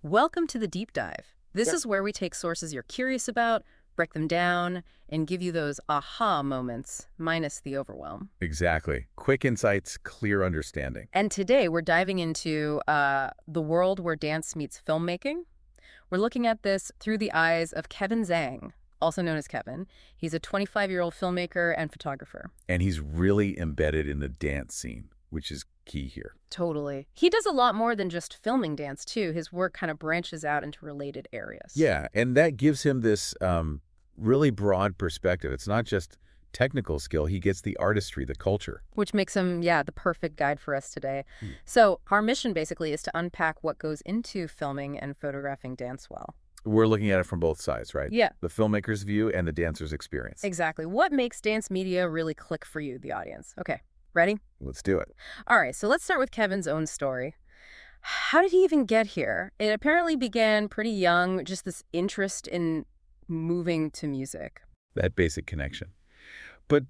Welcome to the deep dive. This is where we take sources you're curious about, break them down, and give you those aha moments, minus the overwhelm. Exactly. Quick insights, clear understanding. And today we're diving into the world where dance meets filmmaking. We're looking at this through the eyes of Kevin Zhang, also known as Kevin. He's a 25-year-old filmmaker and photographer. And he's really embedded in the dance scene, which is key here. Totally. He does a lot more than just filming dance, too. His work kind of branches out into related areas. Yeah, and that gives him this really broad perspective. It's not just technical skill. He gets the artistry, the culture. Which makes him, the perfect guide for us today. So our mission basically is to unpack what goes into filming and photographing dance well. We're looking at it from both sides, right? Yeah. The filmmaker's view and the dancer's experience. Exactly. What makes dance media really click for you, the audience? Okay, ready? Let's do it. All right, so let's start with Kevin's own story. How did he even get here? It apparently began pretty young, just this interest in moving to music. That basic connection. But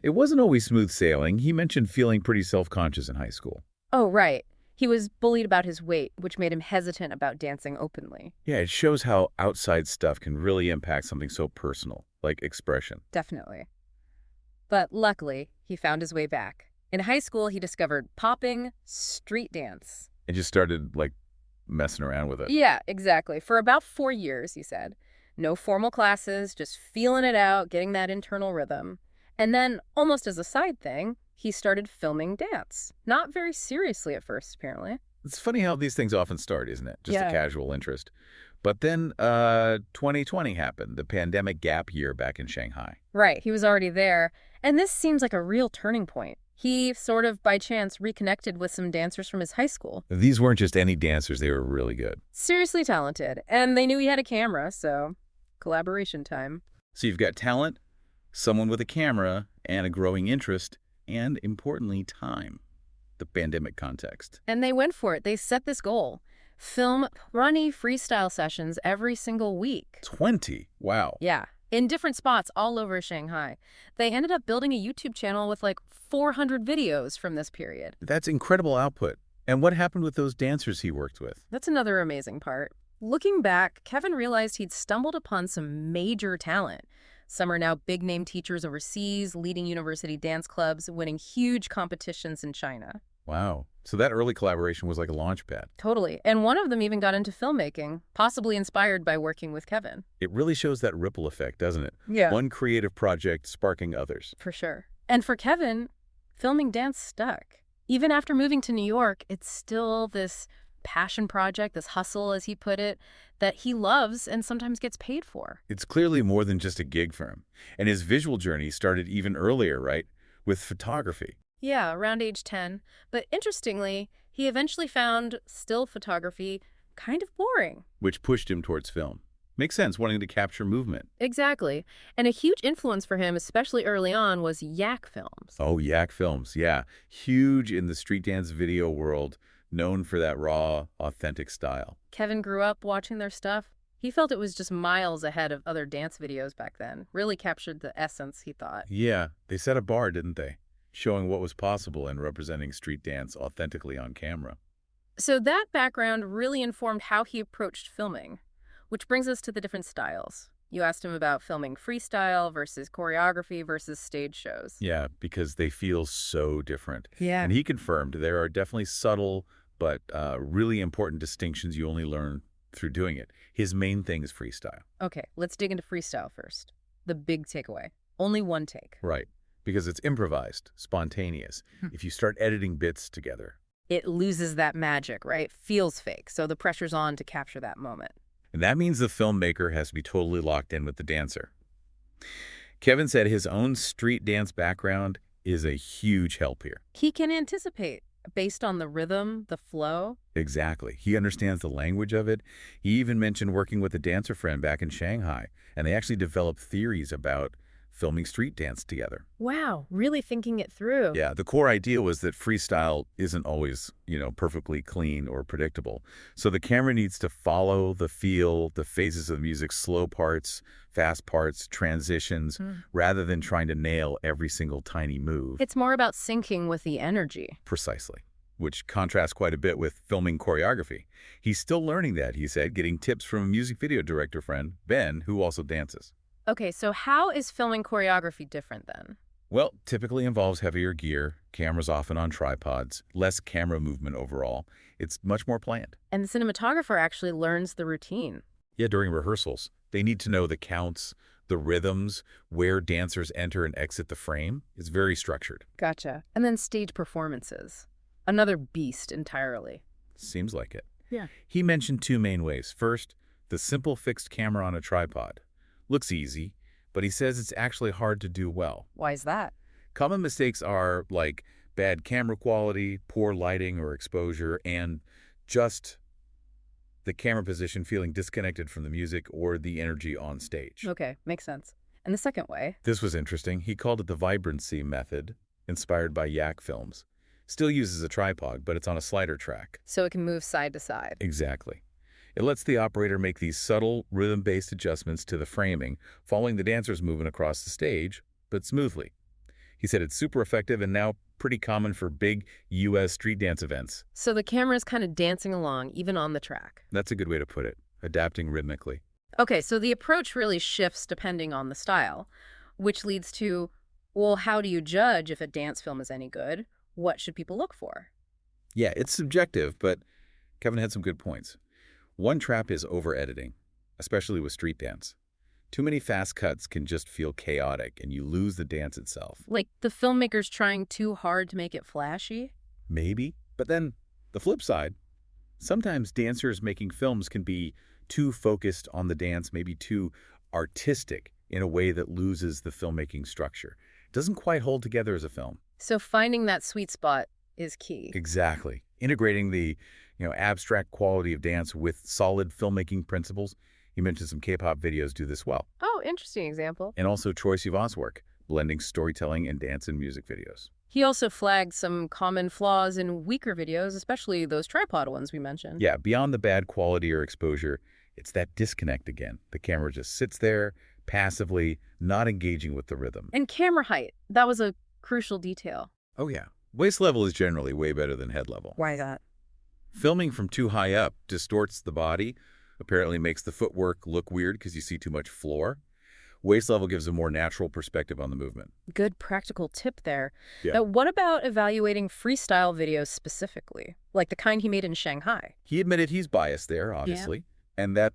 it wasn't always smooth sailing. He mentioned feeling pretty self-conscious in high school. Oh, right. He was bullied about his weight, which made him hesitant about dancing openly. Yeah, it shows how outside stuff can really impact something so personal, like expression. Definitely. But luckily, he found his way back. In high school, he discovered popping street dance. And just started, messing around with it. Yeah, exactly. For about 4 years, he said. No formal classes, just feeling it out, getting that internal rhythm. And then, almost as a side thing, he started filming dance. Not very seriously at first, apparently. It's funny how these things often start, isn't it? Just Yeah. a casual interest. But then 2020 happened, the pandemic gap year back in Shanghai. Right, he was already there. And this seems like a real turning point. He sort of, by chance, reconnected with some dancers from his high school. These weren't just any dancers, they were really good. Seriously talented. And they knew he had a camera, so collaboration time. So you've got talent, someone with a camera, and a growing interest, and importantly, time. The pandemic context. And they went for it. They set this goal. Film 20 freestyle sessions every single week. 20? Wow. Yeah. In different spots all over Shanghai. They ended up building a YouTube channel with 400 videos from this period. That's incredible output. And what happened with those dancers he worked with? That's another amazing part. Looking back, Kevin realized he'd stumbled upon some major talent. Some are now big-name teachers overseas, leading university dance clubs, winning huge competitions in China. Wow. So that early collaboration was like a launch pad. Totally. And one of them even got into filmmaking, possibly inspired by working with Kevin. It really shows that ripple effect, doesn't it? Yeah. One creative project sparking others. For sure. And for Kevin, filming dance stuck. Even after moving to New York, it's still this passion project, this hustle, as he put it, that he loves and sometimes gets paid for. It's clearly more than just a gig for him. And his visual journey started even earlier, right? With photography. Yeah, around age 10. But interestingly, he eventually found still photography kind of boring. Which pushed him towards film. Makes sense, wanting to capture movement. Exactly. And a huge influence for him, especially early on, was Yak Films. Oh, Yak Films, yeah. Huge in the street dance video world, known for that raw, authentic style. Kevin grew up watching their stuff. He felt it was just miles ahead of other dance videos back then. Really captured the essence, he thought. Yeah, they set a bar, didn't they? Showing what was possible in representing street dance authentically on camera. So that background really informed how he approached filming, which brings us to the different styles. You asked him about filming freestyle versus choreography versus stage shows. Yeah, because they feel so different. Yeah. And he confirmed there are definitely subtle but really important distinctions you only learn through doing it. His main thing is freestyle. Okay, let's dig into freestyle first. The big takeaway. Only one take. Right, because it's improvised, spontaneous. If you start editing bits together. It loses that magic, right? Feels fake, so the pressure's on to capture that moment. And that means the filmmaker has to be totally locked in with the dancer. Kevin said his own street dance background is a huge help here. He can anticipate based on the rhythm, the flow. Exactly. He understands the language of it. He even mentioned working with a dancer friend back in Shanghai, and they actually developed theories about filming street dance together. Wow, really thinking it through. Yeah, the core idea was that freestyle isn't always, perfectly clean or predictable. So the camera needs to follow the feel, the phases of the music, slow parts, fast parts, transitions, rather than trying to nail every single tiny move. It's more about syncing with the energy. Precisely. which contrasts quite a bit with filming choreography. He's still learning that, he said, getting tips from a music video director friend, Ben, who also dances. Okay, so how is filming choreography different then? Well, typically involves heavier gear, cameras often on tripods, less camera movement overall. It's much more planned. And the cinematographer actually learns the routine. Yeah, during rehearsals, they need to know the counts, the rhythms, where dancers enter and exit the frame. It's very structured. Gotcha. And then stage performances. Another beast entirely. Seems like it. Yeah. He mentioned two main ways. First, the simple fixed camera on a tripod. Looks easy, but he says it's actually hard to do well. Why is that? Common mistakes are like bad camera quality, poor lighting or exposure, and just the camera position feeling disconnected from the music or the energy on stage. Okay, makes sense. And the second way? This was interesting. He called it the vibrancy method, inspired by Yak films. Still uses a tripod, but it's on a slider track. So it can move side to side. Exactly. It lets the operator make these subtle, rhythm-based adjustments to the framing, following the dancer's movement across the stage, but smoothly. He said it's super effective and now pretty common for big U.S. street dance events. So the camera's kind of dancing along, even on the track. That's a good way to put it, adapting rhythmically. Okay, so the approach really shifts depending on the style, which leads to, well, how do you judge if a dance film is any good? What should people look for? Yeah, it's subjective, but Kevin had some good points. One trap is over-editing, especially with street dance. Too many fast cuts can just feel chaotic, and you lose the dance itself. Like the filmmaker's trying too hard to make it flashy? Maybe. But then, the flip side, sometimes dancers making films can be too focused on the dance, maybe too artistic in a way that loses the filmmaking structure. It doesn't quite hold together as a film. So finding that sweet spot is key. Exactly. Integrating the, abstract quality of dance with solid filmmaking principles. He mentioned some K-pop videos do this well. Oh, interesting example. And also Troye Sivan's work, blending storytelling and dance in music videos. He also flagged some common flaws in weaker videos, especially those tripod ones we mentioned. Yeah, beyond the bad quality or exposure, it's that disconnect again. The camera just sits there, passively, not engaging with the rhythm. And camera height. That was a crucial detail. Oh yeah. Waist level is generally way better than head level. Why that? Filming from too high up distorts the body, apparently makes the footwork look weird because you see too much floor. Waist level gives a more natural perspective on the movement. Good practical tip there. Yeah. Now, what about evaluating freestyle videos specifically, like the kind he made in Shanghai? He admitted he's biased there, obviously, and that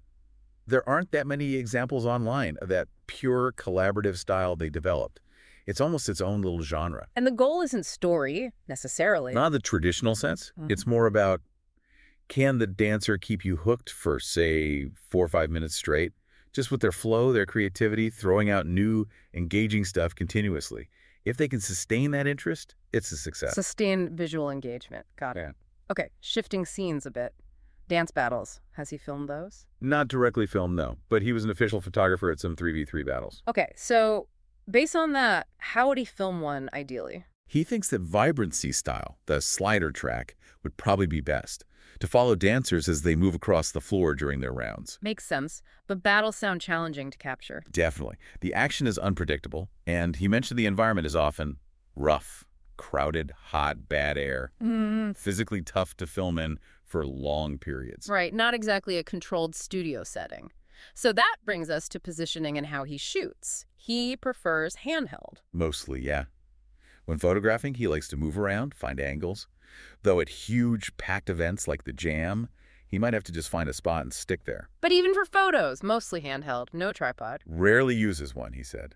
there aren't that many examples online of that pure collaborative style they developed. It's almost its own little genre. And the goal isn't story, necessarily. Not in the traditional sense. It's more about, can the dancer keep you hooked for, say, 4 or 5 minutes straight? Just with their flow, their creativity, throwing out new, engaging stuff continuously. If they can sustain that interest, it's a success. Sustained visual engagement. Got it. Yeah. Okay, shifting scenes a bit. Dance battles. Has he filmed those? Not directly filmed, no. But he was an official photographer at some 3v3 battles. Okay, so based on that, how would he film one ideally? He thinks that vibrancy style, the slider track, would probably be best, to follow dancers as they move across the floor during their rounds. Makes sense, but battles sound challenging to capture. Definitely. The action is unpredictable, and he mentioned the environment is often rough, crowded, hot, bad air, physically tough to film in for long periods. Right, not exactly a controlled studio setting. So that brings us to positioning and how he shoots. He prefers handheld. Mostly, yeah. When photographing, he likes to move around, find angles. Though at huge, packed events like the Jam, he might have to just find a spot and stick there. But even for photos, mostly handheld, no tripod. Rarely uses one, he said,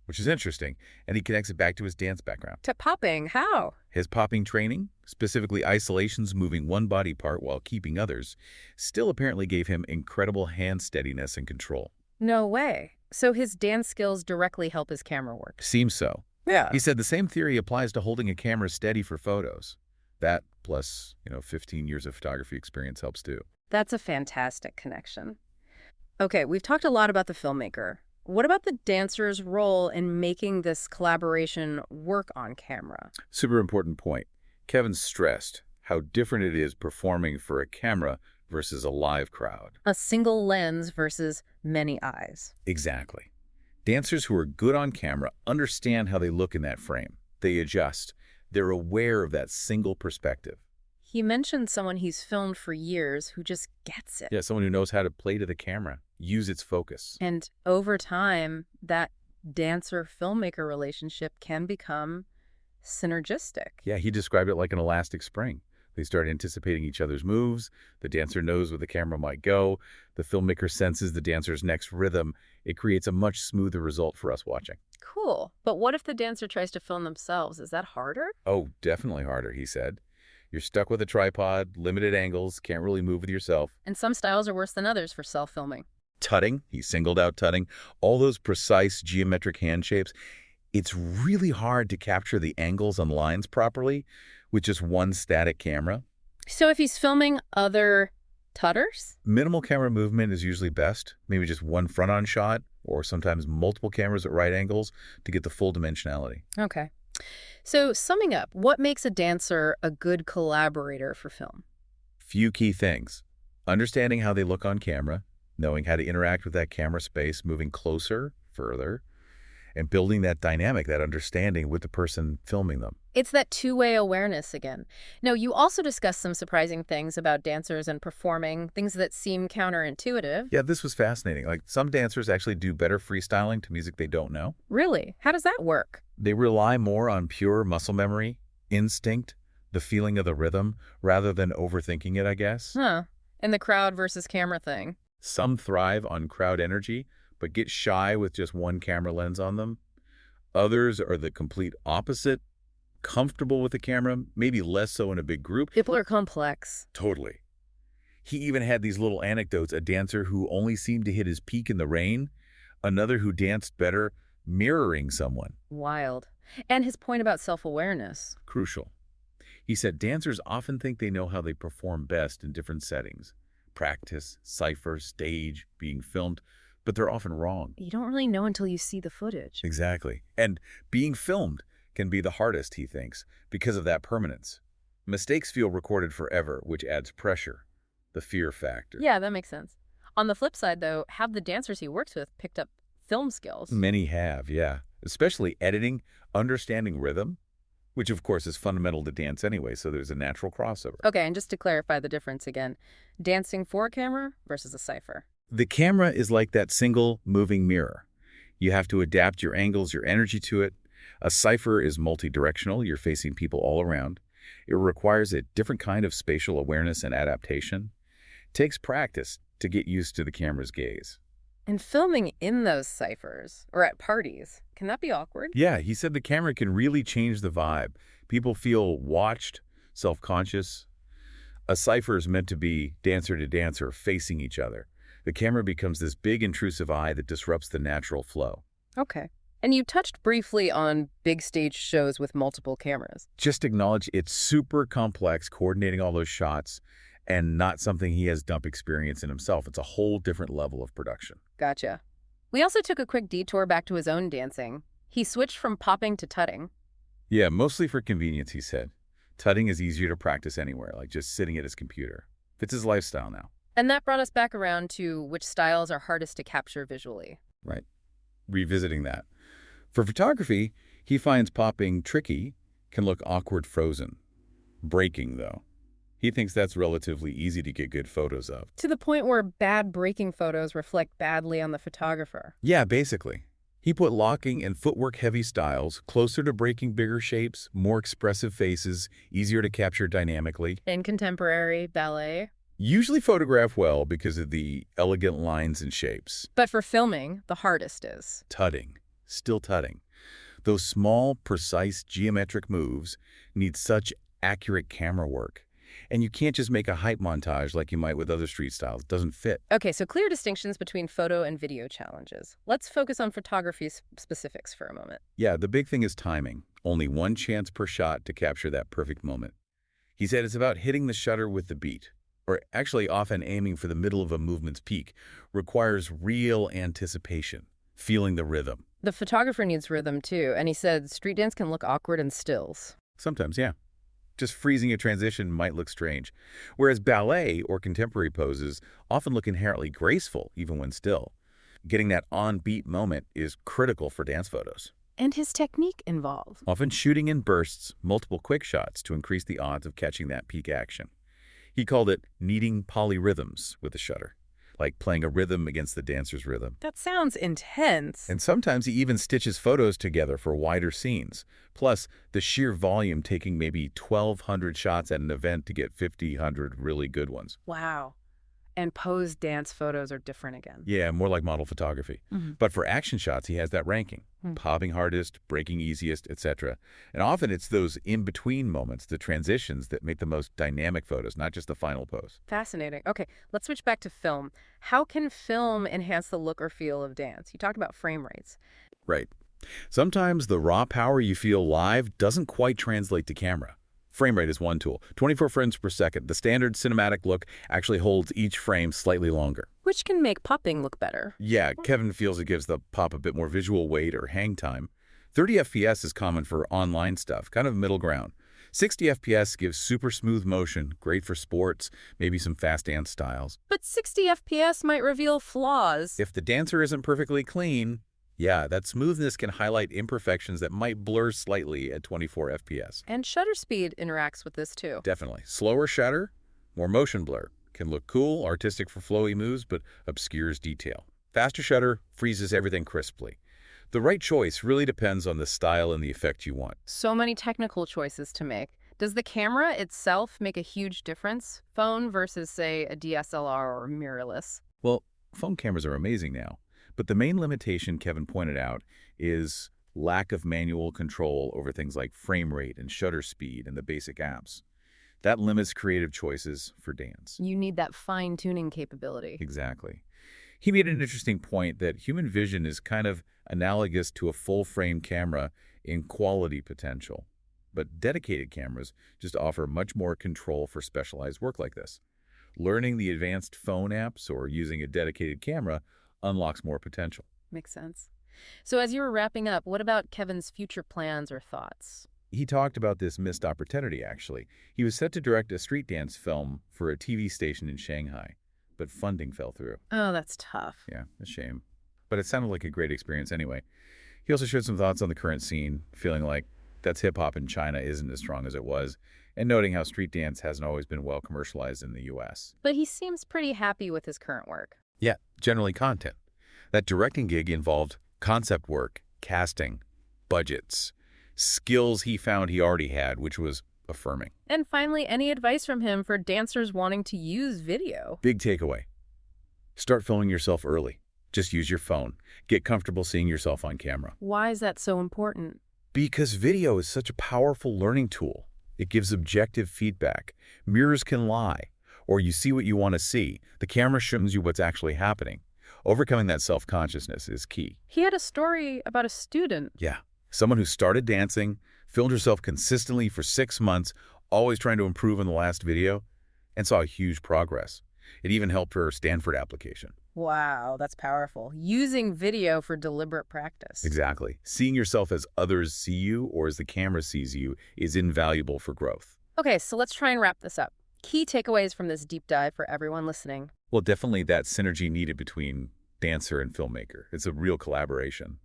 which is interesting, and he connects it back to his dance background. To popping, how? His popping training, specifically isolations moving one body part while keeping others, still apparently gave him incredible hand steadiness and control. No way. So his dance skills directly help his camera work. Seems so. Yeah. He said the same theory applies to holding a camera steady for photos. That plus, 15 years of photography experience helps too. That's a fantastic connection. Okay, we've talked a lot about the filmmaker. What about the dancer's role in making this collaboration work on camera? Super important point. Kevin stressed how different it is performing for a camera versus a live crowd. A single lens versus many eyes. Exactly. Dancers who are good on camera understand how they look in that frame. They adjust. They're aware of that single perspective. He mentioned someone he's filmed for years who just gets it. Yeah, someone who knows how to play to the camera, use its focus. And over time, that dancer-filmmaker relationship can become synergistic. Yeah, he described it like an elastic spring. They start anticipating each other's moves. The dancer knows where the camera might go. The filmmaker senses the dancer's next rhythm. It creates a much smoother result for us watching. Cool. But what if the dancer tries to film themselves? Is that harder? Oh, definitely harder, he said. You're stuck with a tripod, limited angles, can't really move with yourself. And some styles are worse than others for self-filming. Tutting, he singled out tutting, all those precise geometric hand shapes. It's really hard to capture the angles and lines properly with just one static camera. So if he's filming other tutters? Minimal camera movement is usually best, maybe just one front-on shot or sometimes multiple cameras at right angles to get the full dimensionality. Okay. So summing up, what makes a dancer a good collaborator for film? Few key things. Understanding how they look on camera, knowing how to interact with that camera space, moving closer, further, and building that dynamic, that understanding with the person filming them. It's that two-way awareness again. Now, you also discussed some surprising things about dancers and performing, things that seem counterintuitive. Yeah, this was fascinating. Like, some dancers actually do better freestyling to music they don't know. Really? How does that work? They rely more on pure muscle memory, instinct, the feeling of the rhythm, rather than overthinking it, I guess. Huh. And the crowd versus camera thing. Some thrive on crowd energy, but get shy with just one camera lens on them. Others are the complete opposite, comfortable with the camera, maybe less so in a big group. People are complex. Totally. He even had these little anecdotes, a dancer who only seemed to hit his peak in the rain, another who danced better mirroring someone. Wild. And his point about self-awareness. Crucial. He said dancers often think they know how they perform best in different settings. Practice, cipher, stage, being filmed, but they're often wrong. You don't really know until you see the footage. Exactly. And being filmed can be the hardest, he thinks, because of that permanence. Mistakes feel recorded forever, which adds pressure, the fear factor. Yeah, that makes sense. On the flip side, though, have the dancers he works with picked up film skills? Many have, yeah. Especially editing, understanding rhythm, which of course is fundamental to dance anyway, so there's a natural crossover. Okay, and just to clarify the difference again, dancing for a camera versus a cipher. The camera is like that single moving mirror. You have to adapt your angles, your energy to it. A cipher is multi-directional. You're facing people all around. It requires a different kind of spatial awareness and adaptation. It takes practice to get used to the camera's gaze. And filming in those ciphers, or at parties, can that be awkward? Yeah, he said the camera can really change the vibe. People feel watched, self-conscious. A cipher is meant to be dancer to dancer facing each other. The camera becomes this big intrusive eye that disrupts the natural flow. Okay. And you touched briefly on big stage shows with multiple cameras. Just acknowledge it's super complex, coordinating all those shots, and not something he has dump experience in himself. It's a whole different level of production. Gotcha. We also took a quick detour back to his own dancing. He switched from popping to tutting. Yeah, mostly for convenience, he said. Tutting is easier to practice anywhere, like just sitting at his computer. Fits his lifestyle now. And that brought us back around to which styles are hardest to capture visually. Right. Revisiting that. For photography, he finds popping tricky, can look awkward frozen. Breaking, though. He thinks that's relatively easy to get good photos of. To the point where bad breaking photos reflect badly on the photographer. Yeah, basically. He put locking and footwork-heavy styles closer to breaking bigger shapes, more expressive faces, easier to capture dynamically. In contemporary ballet. Usually photograph well because of the elegant lines and shapes. But for filming, the hardest is Tutting. Still tutting. Those small, precise geometric moves need such accurate camera work. And you can't just make a hype montage like you might with other street styles. It doesn't fit. Okay, so clear distinctions between photo and video challenges. Let's focus on photography specifics for a moment. Yeah, the big thing is timing. Only one chance per shot to capture that perfect moment. He said it's about hitting the shutter with the beat, or actually often aiming for the middle of a movement's peak, requires real anticipation, feeling the rhythm. The photographer needs rhythm too, and he said street dance can look awkward in stills. Sometimes, yeah. Just freezing a transition might look strange, whereas ballet or contemporary poses often look inherently graceful even when still. Getting that on-beat moment is critical for dance photos. And his technique involved. often shooting in bursts, multiple quick shots to increase the odds of catching that peak action. He called it kneading polyrhythms with the shutter, like playing a rhythm against the dancer's rhythm. That sounds intense. And sometimes he even stitches photos together for wider scenes. Plus, the sheer volume taking maybe 1,200 shots at an event to get 5,000 really good ones. Wow. And pose dance photos are different again. Yeah, more like model photography. But for action shots, he has that ranking. Popping hardest, breaking easiest, etc. And often it's those in-between moments, the transitions, that make the most dynamic photos, not just the final pose. Fascinating. Okay, let's switch back to film. How can film enhance the look or feel of dance? You talked about frame rates. Right. Sometimes the raw power you feel live doesn't quite translate to camera. Frame rate is one tool. 24 frames per second. The standard cinematic look actually holds each frame slightly longer. Which can make popping look better. Yeah, Kevin feels it gives the pop a bit more visual weight or hang time. 30 FPS is common for online stuff, kind of middle ground. 60 FPS gives super smooth motion, great for sports, maybe some fast dance styles. But 60 FPS might reveal flaws. If the dancer isn't perfectly clean, yeah, that smoothness can highlight imperfections that might blur slightly at 24 FPS. And shutter speed interacts with this too. Definitely. Slower shutter, more motion blur. Can look cool, artistic for flowy moves, but obscures detail. Faster shutter freezes everything crisply. The right choice really depends on the style and the effect you want. So many technical choices to make. Does the camera itself make a huge difference? Phone versus, say, a DSLR or mirrorless? Well, phone cameras are amazing now, but the main limitation Kevin pointed out is lack of manual control over things like frame rate and shutter speed and the basic apps. That limits creative choices for dance. You need that fine-tuning capability. Exactly. He made an interesting point that human vision is kind of analogous to a full-frame camera in quality potential, but dedicated cameras just offer much more control for specialized work like this. Learning the advanced phone apps or using a dedicated camera unlocks more potential. Makes sense. So as you were wrapping up, what about Kevin's future plans or thoughts? He talked about this missed opportunity, actually. He was set to direct a street dance film for a TV station in Shanghai, but funding fell through. Oh, that's tough. Yeah, a shame. But it sounded like a great experience anyway. He also shared some thoughts on the current scene, feeling like that's hip-hop in China isn't as strong as it was, and noting how street dance hasn't always been well commercialized in the U.S. But he seems pretty happy with his current work. Yeah, generally content. That directing gig involved concept work, casting, budgets, skills he found he already had, which was affirming. And finally, any advice from him for dancers wanting to use video? Big takeaway. Start filming yourself early. Just use your phone. Get comfortable seeing yourself on camera. Why is that so important? Because video is such a powerful learning tool. It gives objective feedback. Mirrors can lie, or you see what you want to see. The camera shows you what's actually happening. Overcoming that self-consciousness is key. He had a story about a student. Yeah. Someone who started dancing, filmed herself consistently for 6 months, always trying to improve in the last video, and saw huge progress. It even helped her Stanford application. Wow, that's powerful. Using video for deliberate practice. Exactly. Seeing yourself as others see you or as the camera sees you is invaluable for growth. Okay, so let's try and wrap this up. Key takeaways from this deep dive for everyone listening. Well, definitely that synergy needed between dancer and filmmaker. It's a real collaboration.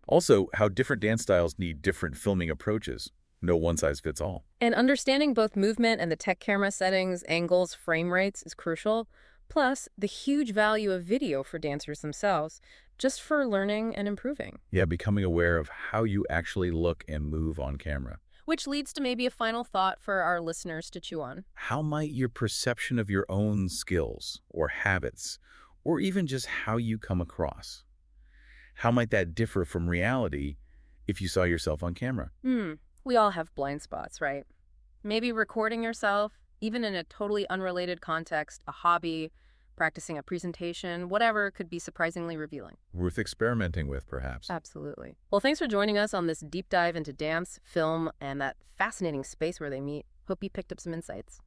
Also, how different dance styles need different filming approaches. No one-size-fits-all. And understanding both movement and the tech camera settings, angles, frame rates is crucial. Plus, the huge value of video for dancers themselves, just for learning and improving. Yeah, becoming aware of how you actually look and move on camera. Which leads to maybe a final thought for our listeners to chew on. How might your perception of your own skills or habits, or even just how you come across, how might that differ from reality if you saw yourself on camera? We all have blind spots, right? Maybe recording yourself, even in a totally unrelated context, a hobby, practicing a presentation, whatever, could be surprisingly revealing. Worth experimenting with, perhaps. Absolutely. Well, thanks for joining us on this deep dive into dance, film, and that fascinating space where they meet. Hope you picked up some insights.